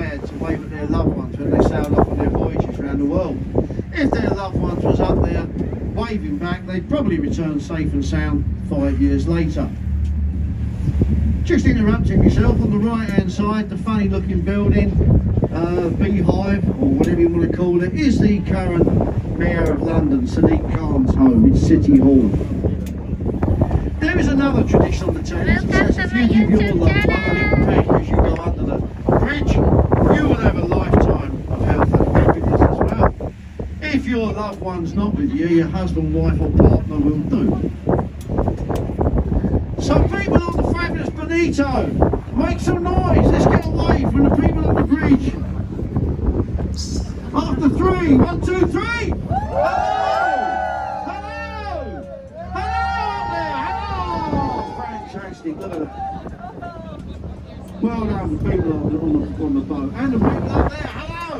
glad to wave at their loved ones when they sailed off on their voyages around the world. If their loved ones was up there waving back, they'd probably return safe and sound 5 years later. Just interrupting yourself, on the right hand side, the funny looking building, beehive or whatever you want to call it, is the current Mayor of London, Sadiq Khan's home. It's City Hall. There is another tradition on the Thames. It says if you give your loved one a little peck as you go under the bridge, you will have a lifetime of health and happiness as well. If your loved one's not with you, your husband, wife or partner will do. So people on the fabulous Bonito, make some noise. Let's get away from the people on the bridge. After 3, 1, 2, 3. Hello! Hello! Hello up there! Hello! Fantastic, look at that. Well done, the people on the boat. And the people up there, hello!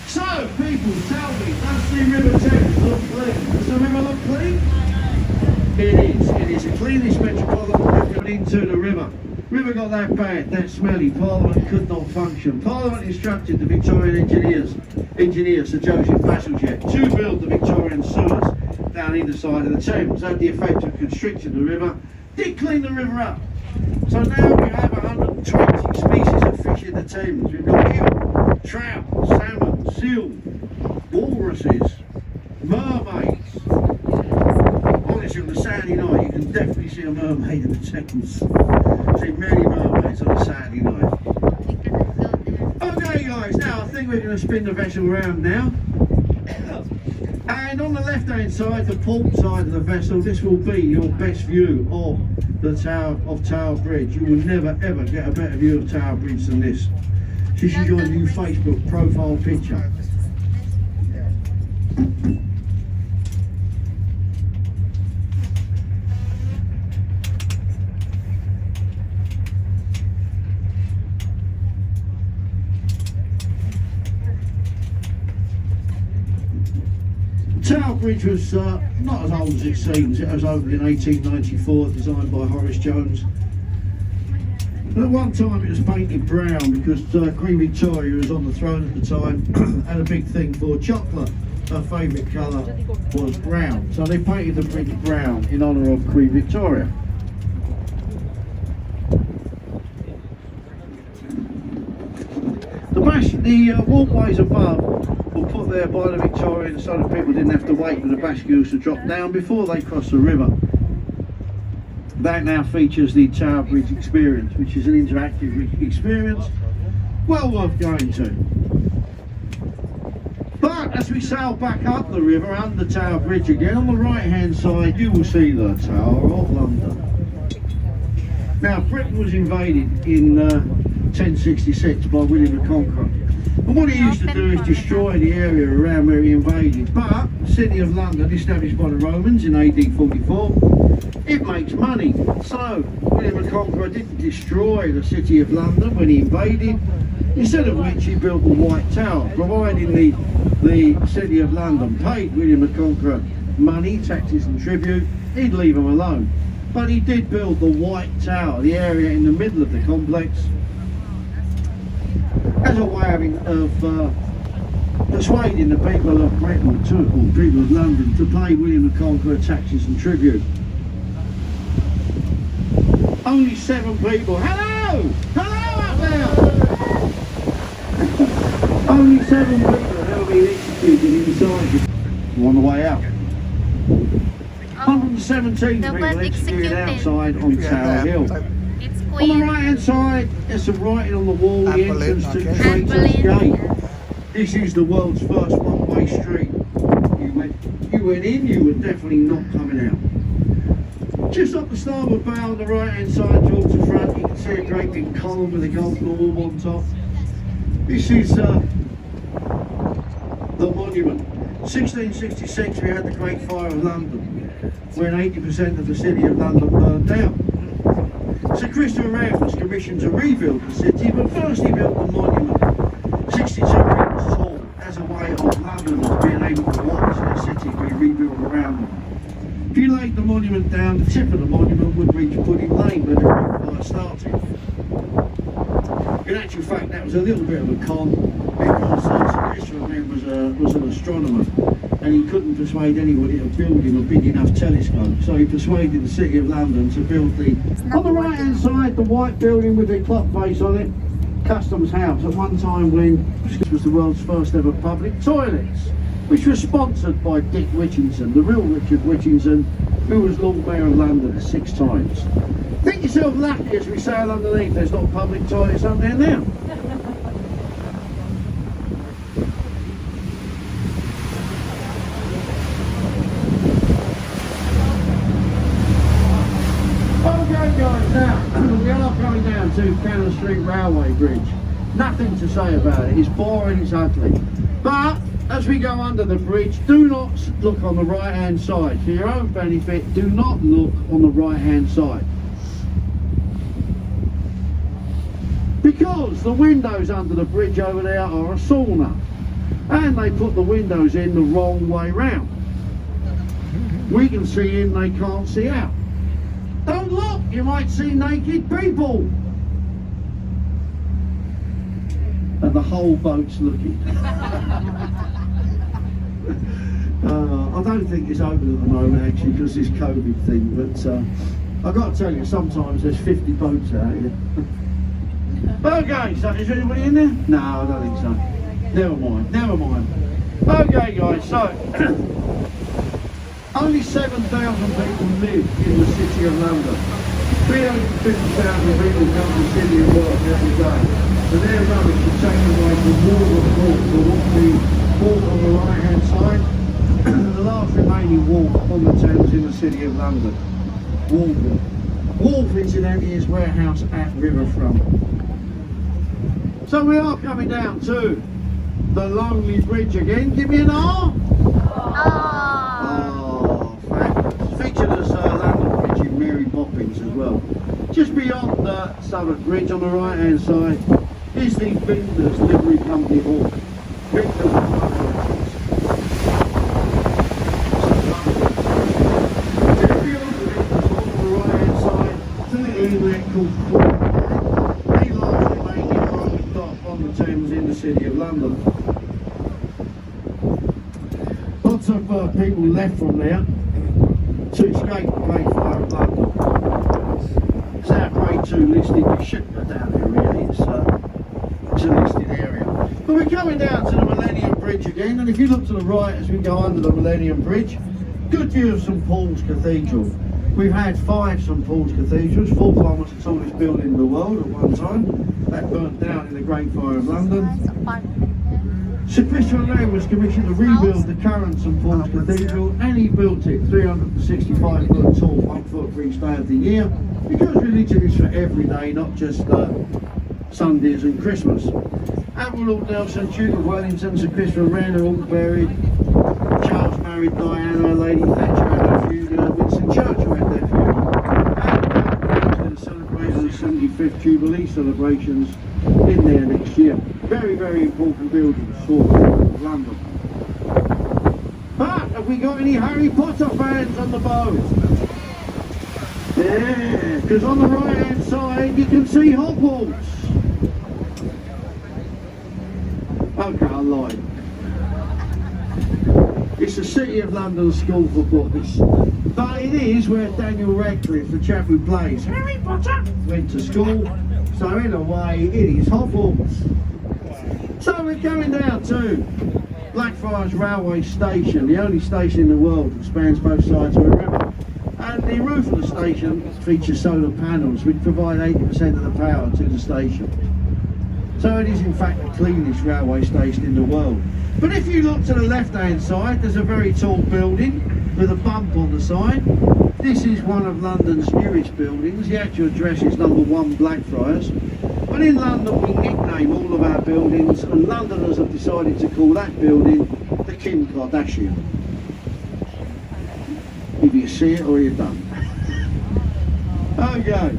So, people, tell me, does the River Thames look clean? Does the river look clean? It is the cleanest metropolitan river into the river. River got that bad, that smelly, Parliament could not function. Parliament instructed the Victorian engineer Sir Joseph Bazalgette to build the Victorian sewers down either side of the Thames. Had the effect of constricting the river, did clean the river up. So now we have 120 species of fish in the Thames. We've got eel, trout, salmon, seal, walruses, mermaids. Honestly, on a Saturday night you can definitely see a mermaid in the Thames. See many mermaids on a Saturday night. Okay guys, now I think we're going to spin the vessel around now. And on the left hand side, the port side of the vessel, this will be your best view of the Tower Bridge. You will never ever get a better view of Tower Bridge than this. This is your new Facebook profile picture. Tower Bridge was not as old as it seems. It was opened in 1894, designed by Horace Jones. And at one time it was painted brown because Queen Victoria, who was on the throne at the time, had a big thing for chocolate. Her favourite colour was brown. So they painted the bridge brown in honour of Queen Victoria. The walkways above were put there by the Victorians so that people didn't have to wait for the bascules to drop down before they crossed the river. That now features the Tower Bridge experience, which is an interactive experience well worth going to. But as we sail back up the river under Tower Bridge again, on the right hand side you will see the Tower of London. Now Britain was invaded in 1066 by William the Conqueror. And what he used to do is destroy the area around where he invaded. But the City of London, established by the Romans in AD 44, it makes money. So William the Conqueror didn't destroy the City of London when he invaded, instead of which he built the White Tower, providing the City of London paid William the Conqueror money, taxes and tribute, he'd leave them alone. But he did build the White Tower, the area in the middle of the complex, as a way of persuading the people of Britain, or people of London, to pay William the Conqueror taxes and tribute. Only 7 people. Hello! Hello up there! Only 7 people have ever been executed inside you on the way out. 117 people executed outside on Tower Hill. On the right hand side, there's some writing on the wall, the entrance to the Traitors Gate. This is the world's first one-way street. You went in, you were definitely not coming out. Just up the starboard bow on the right hand side towards the front, you can see a great big column with a gold orb on top. This is the monument. 1666 we had the Great Fire of London, when 80% of the City of London burned down. Sir Christopher Wren was commissioned to rebuild the city, but first he built the monument, 62 metres tall, as a way of Londoners being able to watch their city be rebuilt around them. If you laid the monument down, the tip of the monument would reach Pudding Lane where the Great Fire started. In actual fact, that was a little bit of a con, because Sir Christopher Wren was an astronomer, and he couldn't persuade anybody to build him a big enough telescope, so he persuaded the City of London to build on the right hand side, the white building with the clock face on it, Customs House, at one time when this was the world's first ever public toilets, which was sponsored by Dick Whittington, the real Richard Whittington, who was Lord Mayor of London 6 times. Think yourself lucky as we sail underneath, there's not public toilets up there now. Okay guys, now we are coming down to Cannon Street Railway Bridge. Nothing to say about it, it's boring, it's ugly. But as we go under the bridge, do not look on the right hand side. For your own benefit, do not look on the right hand side. Because the windows under the bridge over there are a sauna, and they put the windows in the wrong way round. We can see in, they can't see out. Don't look, you might see naked people. And the whole boat's looking. I don't think it's open at the moment actually because this COVID thing, but I've got to tell you, sometimes there's 50 boats out here. Okay, so is there anybody in there? No, I don't think so. Never mind, never mind. Okay guys, so only 7,000 people live in the City of London. 350,000 people come to the city and work every day. So their rubbish is taken away from Riverboat, the walk on the right hand side, the last remaining wharf on the Thames in the City of London. Wharf incidentally is warehouse at Riverfront. So we are coming down to the Lonely Bridge again. Give me an R. Oh, fabulous. Featured as London Bridge in Mary Poppins as well. Just beyond the Southwark Bridge on the right hand side is the Vintners Livery Company Hall. In the City of London. Lots of people left from there to escape the Great Fire of London. It's our Grade 2 listed ship down there really, it's a listed area. But we're coming down to the Millennium Bridge again, and if you look to the right as we go under the Millennium Bridge, good view of St Paul's Cathedral. We've had 5 St Paul's Cathedrals. Fulham was the tallest building in the world at one time. That burnt down in the Great Fire of London. Sir Christopher Wren was commissioned to rebuild the current St Paul's Cathedral, and he built it 365 foot tall, 1 foot for each day of the year, because religion is for every day, not just Sundays and Christmas. Admiral Lord Nelson, Duke of Wellington, Sir Christopher Wren are all buried. Charles married Diana, Lady Thatcher had her funeral, Winston Churchill had their funeral, and the celebration of the 75th Jubilee celebrations in there next year. Very, very important buildings for London. But have we got any Harry Potter fans on the boat? Yeah, because on the right hand side you can see Hogwarts. Okay, I lied. It's the City of London School for Boys. But it is where Daniel Radcliffe, the chap who plays Harry Potter, went to school. So in a way, it is Hogwarts. So we're going down to Blackfriars Railway Station, the only station in the world that spans both sides of a river. And the roof of the station features solar panels which provide 80% of the power to the station. So it is in fact the cleanest railway station in the world. But if you look to the left hand side, there's a very tall building with a bump on the side. This is one of London's newest buildings. The actual address is number 1 Blackfriars. But in London we nickname all of our buildings, and Londoners have decided to call that building the Kim Kardashian. Either you see it or you don't. Okay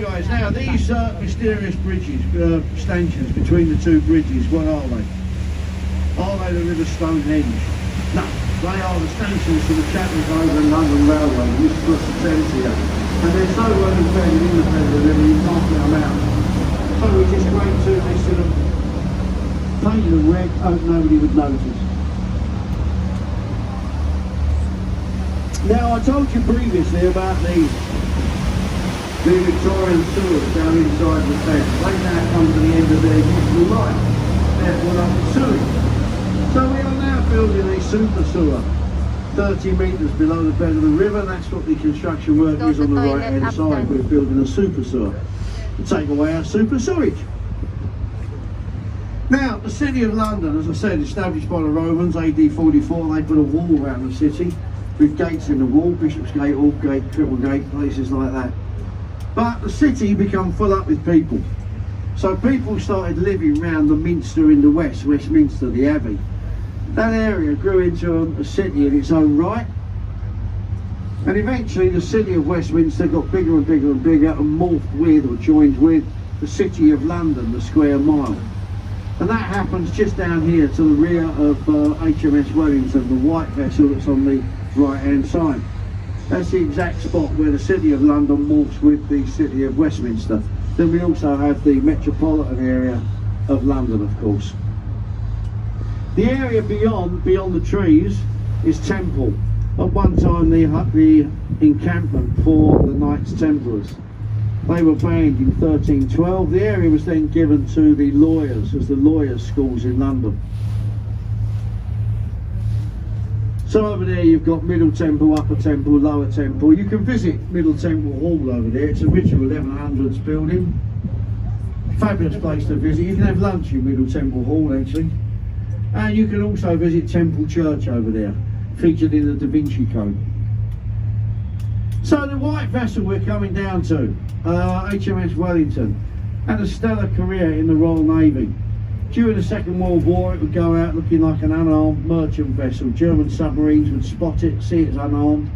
guys, now these mysterious bridges, stanchions between the 2 bridges, what are they? Are they the River Stonehenge? No, they are the stanchions for the Chatwin Over and London Railway, which is the centre here. And they're so well embedded in the feather that you can't get them out. we just scraped two next to them, painted them red, hope nobody would notice. Now I told you previously about the Victorian sewers down inside the fence. They now come to the end of their useful life, therefore not sewing. So we are now building a super sewer 30 metres below the bed of the river. That's what the construction work is on the right hand side. We're building a super sewer to take away our super sewage. Now the City of London, as I said, established by the Romans, AD 44, they put a wall around the city with gates in the wall, Bishopsgate, Aldgate, Cripplegate, places like that. But the city became full up with people. So people started living round the Minster in the west, Westminster, the Abbey. That area grew into a city in its own right. And eventually the city of Westminster got bigger and bigger and bigger and morphed with or joined with the City of London, the square mile. And that happens just down here to the rear of HMS Wellington, the white vessel that's on the right hand side. That's the exact spot where the City of London morphs with the City of Westminster. Then we also have the metropolitan area of London, of course. The area beyond the trees is Temple. At one time the encampment for the Knights Templars. They were banned in 1312. The area was then given to the lawyers as the lawyers' schools in London. So over there you've got Middle Temple, Upper Temple, Lower Temple. You can visit Middle Temple Hall over there. It's a original 1100s building. Fabulous place to visit. You can have lunch in Middle Temple Hall actually. And you can also visit Temple Church over there, featured in the Da Vinci Code. So the white vessel we're coming down to, HMS Wellington, had a stellar career in the Royal Navy. During the Second World War it would go out looking like an unarmed merchant vessel. German submarines would spot it, see it's unarmed,